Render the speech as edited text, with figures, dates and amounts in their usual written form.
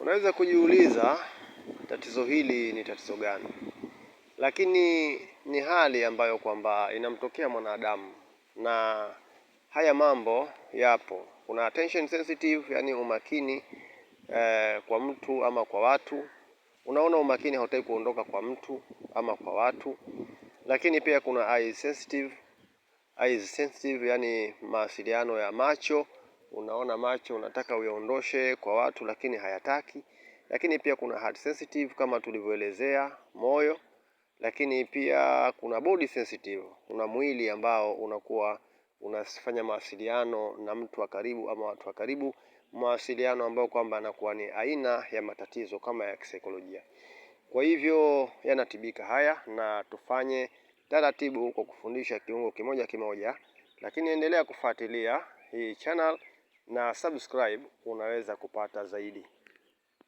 Unaweza kujiuliza tatizo hili ni tatizo gani? Lakini ni hali ambayo kwamba inamtokea mwanadamu, na haya mambo yapo. Kuna attention sensitive, yani umakini kwa mtu ama kwa watu. Unaona umakini hautaki kuondoka kwa mtu ama kwa watu. Lakini pia kuna eyes sensitive, yani mawasiliano ya macho. Unaona macho unataka uyaondoshe kwa watu lakini hayataki. Lakini pia kuna heart sensitive kama tulivyoelezea, moyo. Lakini pia kuna body sensitive, kuna mwili ambao unakuwa unafanya mawasiliano na mtu wa karibu ama watu wa karibu, mawasiliano ambao kwamba anakuwa ni aina ya matatizo kama ya kisaikolojia. Kwa hivyo yanatibika haya, na tufanye taratibu kwa kufundisha kiungo kimoja kimoja. Lakini endelea kufuatilia hii channel na subscribe, unaweza kupata zaidi.